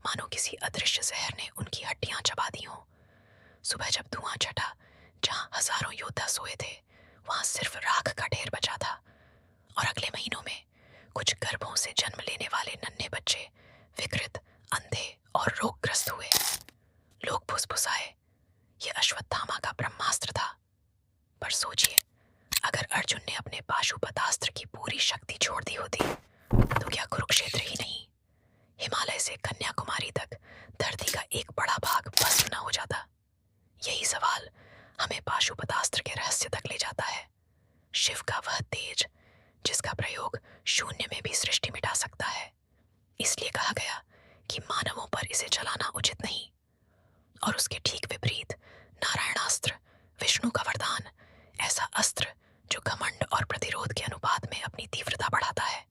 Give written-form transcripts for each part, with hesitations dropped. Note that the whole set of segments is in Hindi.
मानो किसी अदृश्य जहर ने उनकी हड्डियां चबा दी हों। सुबह जब धुआं छटा, जहां हजारों योद्धा सोए थे, वहां सिर्फ राख का ढेर बचा था। और अगले महीनों में कुछ गर्भों से जन्म लेने वाले नन्हे बच्चे विकृत, अंधे और रोगग्रस्त हुए। लोग फुसफुसाए, ये अश्वत्थामा का ब्रह्मास्त्र था। पर सोचिए, अगर अर्जुन ने अपने पाशुपतास्त्र की पूरी शक्ति छोड़ दी होती, तो क्या कुरुक्षेत्र ही नहीं, हिमालय से कन्याकुमारी तक धरती का एक बड़ा भाग भस्म न हो जाता? यही सवाल हमें पाशुपतास्त्र के रहस्य तक ले जाता है। शिव का वह तेज जिसका प्रयोग शून्य में भी सृष्टि मिटा सकता है। इसलिए कहा गया कि मानवों पर इसे चलाना उचित नहीं। और उसके ठीक विपरीत नारायणास्त्र, विष्णु का वरदान, ऐसा अस्त्र जो घमंड और प्रतिरोध के अनुपात में अपनी तीव्रता बढ़ाता है।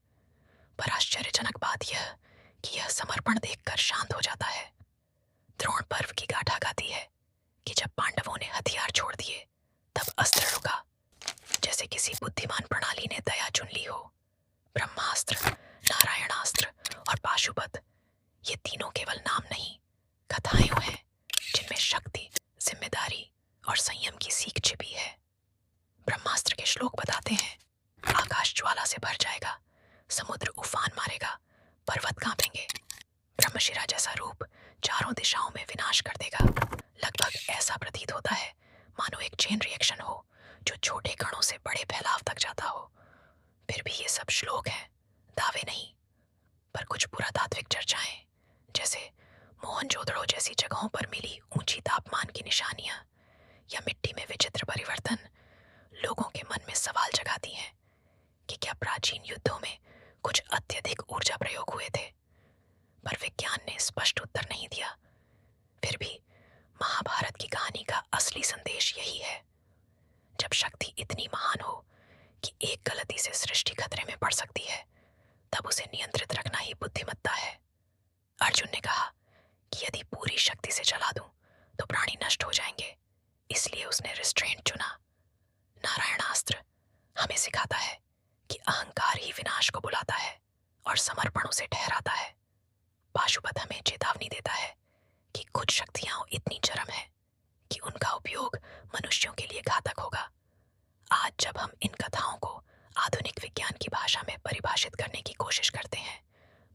पर आश्चर्यजनक बात यह कि यह समर्पण देखकर शांत हो जाता है। द्रोण पर्व की गाथा गाती है कि जब पांडवों ने हथियार छोड़ दिए, तब अस्त्र रुका, जैसे किसी बुद्धिमान प्रणाली ने दया चुन ली हो। ब्रह्मास्त्र, नारायणास्त्र और पाशुपत, ये तीनों केवल नाम नहीं, कथाएं हैं जिनमें शक्ति, जिम्मेदारी और संयम की सीख छिपी है। ब्रह्मास्त्र के श्लोक बताते हैं, आकाश ज्वाला से भर जाएगा, समुद्र उफान मारेगा, पर्वत कांपेंगे। ब्रह्मशिरा जैसा रूप चारों दिशाओं में विनाश कर देगा। लगभग ऐसा प्रतीत होता है मानो एक चेन रिएक्शन हो जो छोटे कणों से बड़े फैलाव तक जाता हो। फिर भी ये सब श्लोक हैं, दावे नहीं। पर कुछ पुरातात्विक चर्चाएं, जैसे मोहनजोदड़ो जैसी जगहों पर मिली ऊंची तापमान की निशानियां या मिट्टी में विचित्र परिवर्तन, लोगों के मन में सवाल जगाती हैं कि क्या प्राचीन युद्धों में कुछ अत्यधिक ऊर्जा प्रयोग हुए थे। पर विज्ञान ने स्पष्ट उत्तर नहीं दिया। फिर भी महाभारत की कहानी का असली संदेश यही है, जब शक्ति इतनी महान हो कि एक गलती से सृष्टि खतरे में पड़ सकती है, तब उसे नियंत्रित रखना ही बुद्धिमत्ता है। अर्जुन ने कहा कि यदि पूरी शक्ति से चला दूं तो प्राणी नष्ट हो जाएंगे, इसलिए उसने रिस्ट्रेंट चुना। नारायणास्त्र हमें सिखाता है कि अहंकार ही विनाश को बुलाता है और समर्पण उसे ठहराता है। पाशुपत हमें चेतावनी देता है कि कुछ शक्तियां इतनी चरम है कि उनका उपयोग मनुष्यों के लिए घातक होगा। आज जब हम इन कथाओं को आधुनिक विज्ञान की भाषा में परिभाषित करने की कोशिश करते हैं,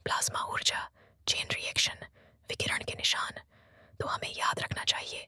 प्लाज्मा ऊर्जा, चेन रिएक्शन, विकिरण के निशान, तो हमें याद रखना चाहिए